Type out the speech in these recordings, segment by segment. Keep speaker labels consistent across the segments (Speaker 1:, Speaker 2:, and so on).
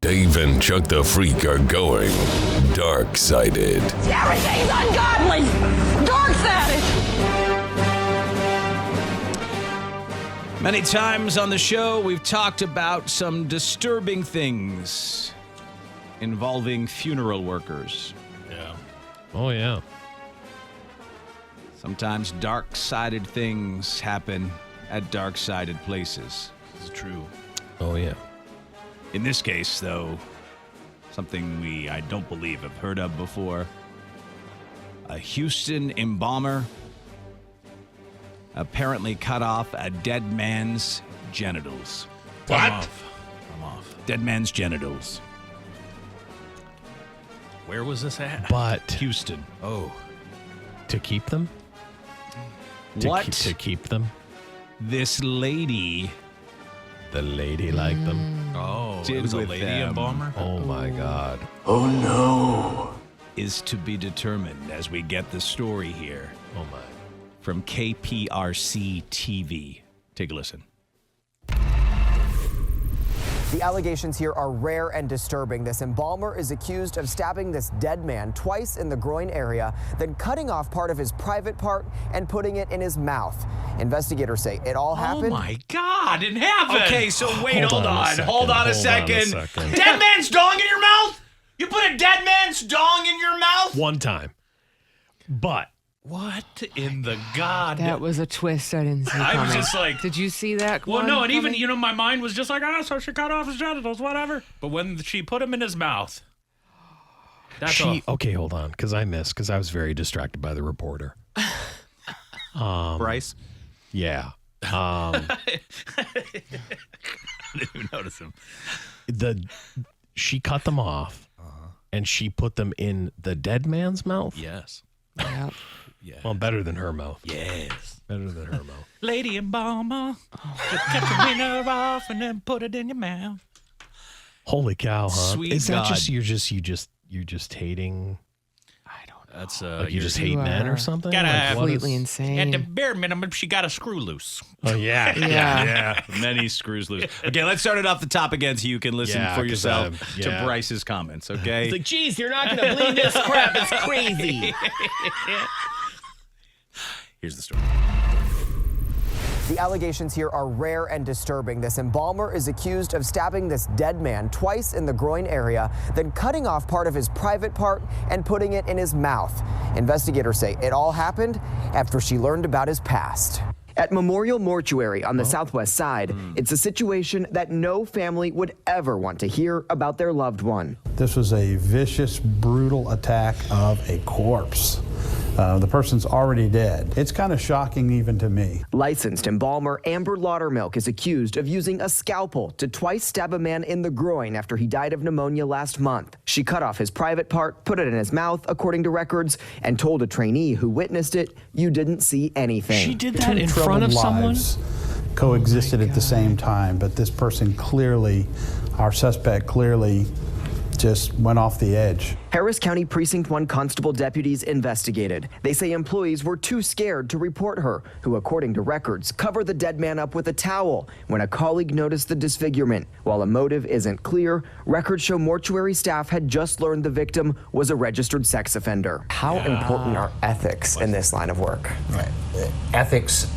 Speaker 1: Dave and Chuck the Freak are going dark-sided.
Speaker 2: Everything's ungodly! Dark-sided!
Speaker 3: Many times on the show, we've talked about some disturbing things involving funeral workers.
Speaker 4: Yeah.
Speaker 5: Oh, yeah.
Speaker 3: Sometimes dark-sided things happen at dark-sided places.
Speaker 4: This is true.
Speaker 5: Oh, yeah.
Speaker 3: In this case, though, something I don't believe have heard of before. A Houston embalmer apparently cut off a dead man's genitals.
Speaker 4: What?
Speaker 3: I'm off. Dead man's genitals.
Speaker 4: Where was this at?
Speaker 5: But
Speaker 3: Houston.
Speaker 4: Oh.
Speaker 5: to keep them?
Speaker 3: What?
Speaker 5: To keep them?
Speaker 3: This lady
Speaker 5: The lady liked them.
Speaker 4: Oh,
Speaker 3: Did
Speaker 4: it was a
Speaker 3: with
Speaker 4: lady
Speaker 3: them.
Speaker 4: embalmer?
Speaker 5: Oh, my God.
Speaker 3: is to be determined as we get the story here
Speaker 5: Oh, my.
Speaker 3: from KPRC TV. Take a listen.
Speaker 6: The allegations here are rare and disturbing. This embalmer is accused of stabbing this dead man twice in the groin area, then cutting off part of his private part and putting it in his mouth. Investigators say it all happened.
Speaker 4: Oh my God, in heaven!
Speaker 3: Okay, so wait,
Speaker 5: Hold on a second.
Speaker 3: Dead man's dong in your mouth? You put a dead man's dong in your mouth?
Speaker 5: One time. But
Speaker 4: What in the God?
Speaker 7: That was a twist I didn't see
Speaker 4: I was
Speaker 7: coming.
Speaker 4: just like,
Speaker 7: Did you see that?
Speaker 4: well,
Speaker 7: one
Speaker 4: no, and even,
Speaker 7: coming?
Speaker 4: you know, my mind was just like, oh, so she cut off his genitals, whatever. But when she put him in his mouth, that's all.
Speaker 5: okay, hold on, because I was very distracted by the reporter.
Speaker 3: Bryce?
Speaker 5: Yeah.
Speaker 4: I didn't even notice him.
Speaker 5: She cut them off, and she put them in the dead man's mouth.
Speaker 4: Yes.
Speaker 7: Yeah.
Speaker 4: Yeah.
Speaker 5: Well, better than her mouth.
Speaker 4: Yes.
Speaker 5: Better than her mouth.
Speaker 4: Lady embalmer, just cut your wiener off and then put it in your mouth.
Speaker 5: Holy cow, huh?
Speaker 3: Sweet
Speaker 5: Is that
Speaker 3: God.
Speaker 5: just you're just hating?
Speaker 4: I don't know. That's
Speaker 5: Like you just hate
Speaker 7: You
Speaker 5: men
Speaker 7: are
Speaker 5: or something?
Speaker 4: gotta
Speaker 5: Like, what
Speaker 7: Completely
Speaker 5: is-
Speaker 7: insane.
Speaker 4: At the bare minimum, she got a screw loose.
Speaker 5: Oh yeah,
Speaker 7: Yeah.
Speaker 3: Many screws loose. Okay, let's start it off the top again so you can listen
Speaker 5: Yeah,
Speaker 3: for
Speaker 5: 'cause,
Speaker 3: yourself
Speaker 5: yeah.
Speaker 3: to Bryce's comments, okay?
Speaker 5: It's like, geez, you're not gonna believe this crap. It's crazy.
Speaker 3: Here's the story.
Speaker 6: The allegations here are rare and disturbing. This embalmer is accused of stabbing this dead man twice in the groin area, then cutting off part of his private part and putting it in his mouth. Investigators say it all happened after she learned about his past. At Memorial Mortuary on the southwest side, it's a situation that no family would ever want to hear about their loved one.
Speaker 8: This was a vicious, brutal attack of a corpse. The person's already dead. It's kind of shocking even to me.
Speaker 6: Licensed embalmer Amber Laudermilk is accused of using a scalpel to twice stab a man in the groin after he died of pneumonia last month. She cut off his private part, put it in his mouth, according to records, and told a trainee who witnessed it, "You didn't see anything."
Speaker 5: She did that
Speaker 8: Two
Speaker 5: in front of
Speaker 8: troubled
Speaker 5: someone.
Speaker 8: lives coexisted at the same time, but this person clearly, our suspect clearly just went off the edge.
Speaker 6: Harris County Precinct 1 constable deputies investigated. They say employees were too scared to report her, who, according to records, covered the dead man up with a towel when a colleague noticed the disfigurement. While a motive isn't clear, records show mortuary staff had just learned the victim was a registered sex offender. How important are ethics in this line of work?
Speaker 9: Ethics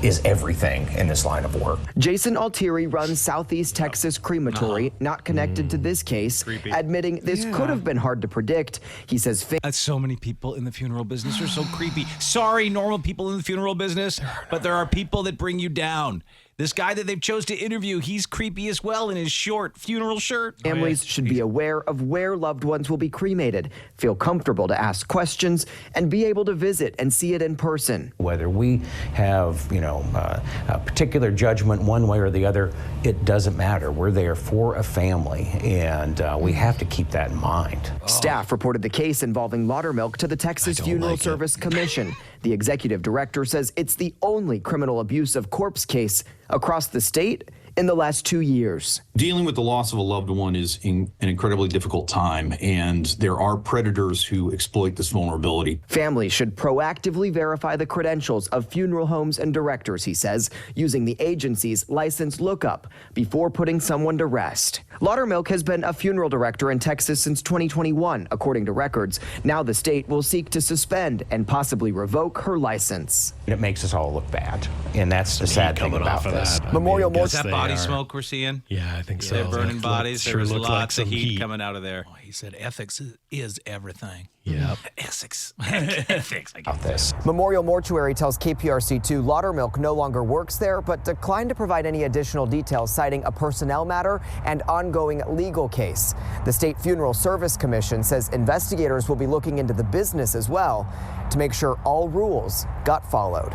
Speaker 9: is everything in this line of work.
Speaker 6: Jason Altieri runs Southeast Texas Crematory, not connected to this case, admitting this could have been hard to predict. He says
Speaker 3: So many people in the funeral business are so creepy. Sorry, normal people in the funeral business, but there are people that bring you down. This guy that they've chose to interview, he's creepy as well in his short funeral shirt.
Speaker 6: families should be aware of where loved ones will be cremated, feel comfortable to ask questions, and be able to visit and see it in person.
Speaker 9: Whether we have, a particular judgment one way or the other, it doesn't matter. We're there for a family, and we have to keep that in mind.
Speaker 6: Staff reported the case involving Laudermilk to the Texas Funeral Service Commission. The executive director says it's the only criminal abuse of corpse case across the state in the last 2 years.
Speaker 10: Dealing with the loss of a loved one is an incredibly difficult time, and there are predators who exploit this vulnerability.
Speaker 6: Families should proactively verify the credentials of funeral homes and directors, he says, using the agency's license lookup before putting someone to rest. Laudermilk has been a funeral director in Texas since 2021, according to records. Now the state will seek to suspend and possibly revoke her license.
Speaker 9: It makes us all look bad, and that's the sad thing about this.
Speaker 6: Memorial
Speaker 3: Is that body smoke we're seeing?
Speaker 5: Yeah, I think so.
Speaker 3: They're burning bodies.
Speaker 5: Sure
Speaker 3: There was
Speaker 5: looked like
Speaker 3: lots of
Speaker 5: some
Speaker 3: heat coming out of there.
Speaker 4: Oh, he said ethics is everything.
Speaker 5: Yeah.
Speaker 4: Ethics. Ethics.
Speaker 9: About this.
Speaker 6: Memorial Mortuary tells KPRC2 Laudermilk no longer works there, but declined to provide any additional details, citing a personnel matter and ongoing legal case. The State Funeral Service Commission says investigators will be looking into the business as well to make sure all rules got followed.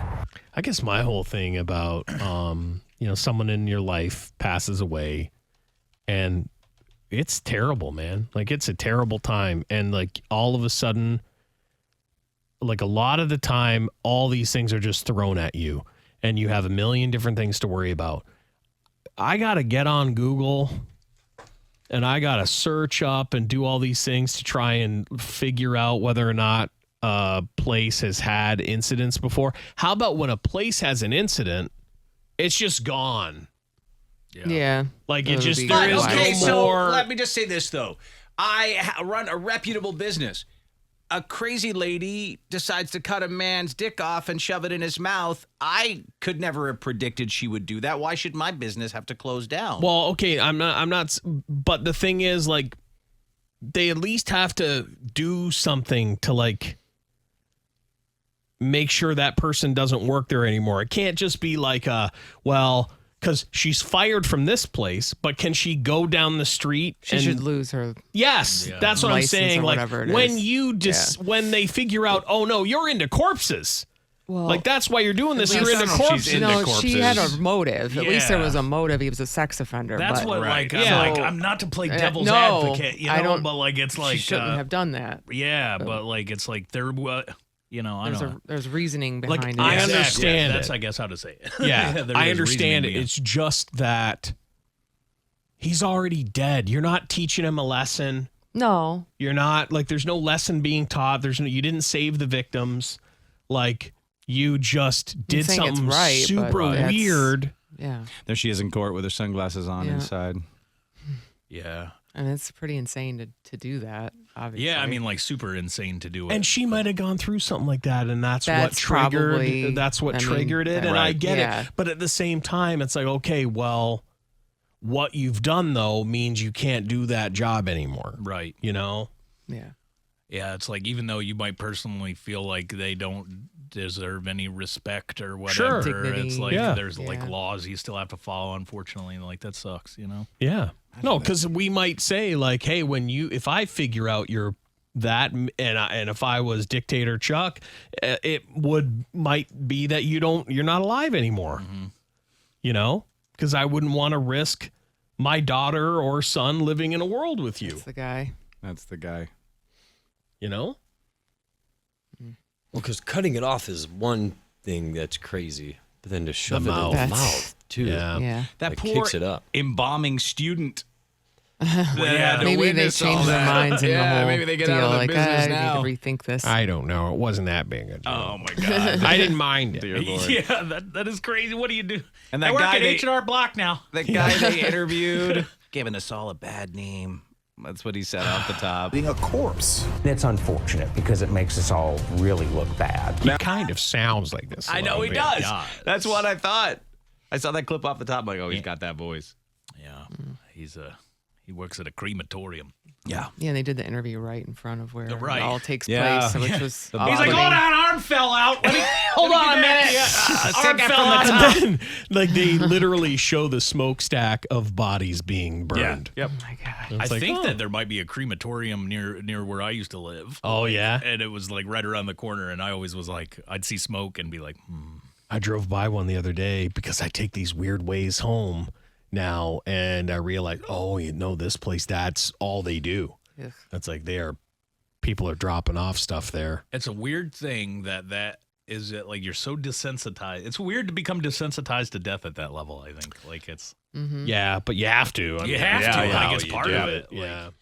Speaker 5: I guess my whole thing about, someone in your life passes away, and it's terrible, man. Like, it's a terrible time. And, like, all of a sudden, like, a lot of the time, all these things are just thrown at you, and you have a million different things to worry about. I got to get on Google, and I got to search up and do all these things to try and figure out whether or not a place has had incidents before. How about when a place has an incident, it's just gone?
Speaker 7: Yeah.
Speaker 5: Like,
Speaker 7: That
Speaker 5: it
Speaker 7: would
Speaker 5: just,
Speaker 7: be
Speaker 5: there is
Speaker 7: wild.
Speaker 3: Okay,
Speaker 5: no
Speaker 3: so
Speaker 5: more.
Speaker 3: let me just say this, though. I run a reputable business. A crazy lady decides to cut a man's dick off and shove it in his mouth. I could never have predicted she would do that. Why should my business have to close down?
Speaker 5: Well, okay, I'm not, but the thing is, like, they at least have to do something to, like, make sure that person doesn't work there anymore. It can't just be like, because she's fired from this place, but can she go down the street?
Speaker 7: She should lose her.
Speaker 5: Yes, that's what I'm
Speaker 7: license
Speaker 5: saying.
Speaker 7: or
Speaker 5: Like,
Speaker 7: whatever it
Speaker 5: when
Speaker 7: is.
Speaker 5: you when they figure out, oh no, you're into corpses.
Speaker 7: Well,
Speaker 5: Like, that's why you're doing this.
Speaker 7: at
Speaker 5: You're
Speaker 7: least-
Speaker 5: into
Speaker 4: She's
Speaker 5: corpses.
Speaker 4: into
Speaker 7: no,
Speaker 4: corpses.
Speaker 7: she had a motive. At least there
Speaker 4: Yeah.
Speaker 7: was a motive. He was a sex offender.
Speaker 4: That's
Speaker 7: but,
Speaker 4: what, like,
Speaker 5: Yeah.
Speaker 4: I'm like, I'm not to play devil's
Speaker 7: no,
Speaker 4: advocate, you know,
Speaker 7: I don't-
Speaker 4: but, like, it's like,
Speaker 7: she shouldn't have done that.
Speaker 4: yeah, but, like, it's like, there, I don't.
Speaker 7: There's reasoning
Speaker 5: Like,
Speaker 7: behind
Speaker 5: I
Speaker 7: it.
Speaker 5: understand
Speaker 4: That's,
Speaker 5: it.
Speaker 4: I guess, how to say it.
Speaker 5: Yeah,
Speaker 4: there
Speaker 5: I
Speaker 4: is
Speaker 5: understand it.
Speaker 4: reasoning
Speaker 5: It's just that he's already dead. You're not teaching him a lesson.
Speaker 7: No.
Speaker 5: You're not, like, there's no lesson being taught. You didn't save the victims. Like, you just did
Speaker 7: saying it's
Speaker 5: something
Speaker 7: right, but
Speaker 5: super
Speaker 7: that's-
Speaker 5: weird.
Speaker 7: Yeah.
Speaker 3: There she is in court with her sunglasses on
Speaker 7: Yeah.
Speaker 3: inside.
Speaker 4: Yeah.
Speaker 7: And it's pretty insane to do that, obviously.
Speaker 4: Yeah, I mean, like, super insane to do it.
Speaker 5: And she might have gone through something like that, and that's what
Speaker 7: That's
Speaker 5: triggered.
Speaker 7: probably-
Speaker 5: That's what
Speaker 7: I mean,
Speaker 5: triggered it,
Speaker 7: that-
Speaker 5: and I
Speaker 7: Right.
Speaker 5: get
Speaker 7: Yeah.
Speaker 5: it. But at the same time, it's like, okay, well, what you've done though means you can't do that job anymore.
Speaker 4: Right.
Speaker 5: You know.
Speaker 7: Yeah.
Speaker 4: Yeah, it's like, even though you might personally feel like they don't deserve any respect or whatever,
Speaker 5: Sure.
Speaker 7: Dignity.
Speaker 4: it's like
Speaker 5: Yeah.
Speaker 4: there's like
Speaker 7: Yeah.
Speaker 4: laws you still have to follow, unfortunately. Like, that sucks, you know?
Speaker 5: Yeah. No, because we might say like, hey, if I figure out you're that, and if I was dictator Chuck, it might be that you're not alive anymore.
Speaker 4: Mm-hmm.
Speaker 5: You know, because I wouldn't want to risk my daughter or son living in a world with you.
Speaker 7: That's the guy.
Speaker 3: That's the guy.
Speaker 5: You know.
Speaker 11: Well, because cutting it off is one thing that's crazy, but then to shove it in
Speaker 5: mouth.
Speaker 11: the
Speaker 7: That's-
Speaker 11: mouth too,
Speaker 5: Yeah.
Speaker 3: That
Speaker 11: that
Speaker 3: poor
Speaker 11: kicks it up.
Speaker 3: embalming student.
Speaker 7: Maybe they changed their minds in the whole
Speaker 3: maybe they get
Speaker 7: deal.
Speaker 3: out of the
Speaker 7: like,
Speaker 3: business
Speaker 7: I
Speaker 3: now.
Speaker 7: need to rethink this.
Speaker 5: I don't know. It wasn't that big a deal.
Speaker 3: Oh my god!
Speaker 5: I didn't mind it.
Speaker 3: Dear Lord.
Speaker 4: Yeah, that is crazy. What do you do?
Speaker 3: And
Speaker 4: I
Speaker 3: that
Speaker 4: work
Speaker 3: guy
Speaker 4: at H&R Block now.
Speaker 3: The guy they interviewed, giving us all a bad name. That's what he said off the top.
Speaker 8: Being a corpse.
Speaker 9: It's unfortunate because it makes us all really look bad.
Speaker 5: He kind of sounds like this. a
Speaker 3: I know
Speaker 5: little
Speaker 3: he
Speaker 5: bit.
Speaker 3: does.
Speaker 4: Yeah.
Speaker 3: That's what I thought. I saw that clip off the top. I'm like, oh, he's got that voice.
Speaker 4: Yeah, he works at a crematorium.
Speaker 3: Yeah.
Speaker 7: Yeah, and they did the interview right in front of where
Speaker 4: Right.
Speaker 7: it all takes
Speaker 3: Yeah.
Speaker 7: place, which
Speaker 3: Yeah.
Speaker 7: was
Speaker 3: The
Speaker 7: off-putting.
Speaker 3: body.
Speaker 4: He's like, hold on, arm fell out. Let me hold on a minute. Arm fell out.
Speaker 5: And then, like, they literally show the smokestack of bodies being burned.
Speaker 3: Yep.
Speaker 7: Oh my God.
Speaker 5: And
Speaker 4: I
Speaker 5: it's like,
Speaker 4: think
Speaker 5: oh.
Speaker 4: that there might be a crematorium near where I used to live.
Speaker 5: Oh, yeah?
Speaker 4: And it was like right around the corner, and I always was like, I'd see smoke and be like,
Speaker 5: I drove by one the other day because I take these weird ways home now, and I realized, oh, you know, this place, that's all they do. That's like people are dropping off stuff there.
Speaker 4: It's a weird thing that is it like you're so desensitized. It's weird to become desensitized to death at that level, I think. Like it's
Speaker 5: Yeah, but you have to. I
Speaker 4: You
Speaker 5: mean,
Speaker 4: have to.
Speaker 5: yeah,
Speaker 4: Like, it's
Speaker 5: you
Speaker 4: part
Speaker 5: do
Speaker 4: of it.
Speaker 5: Yeah.
Speaker 4: Like,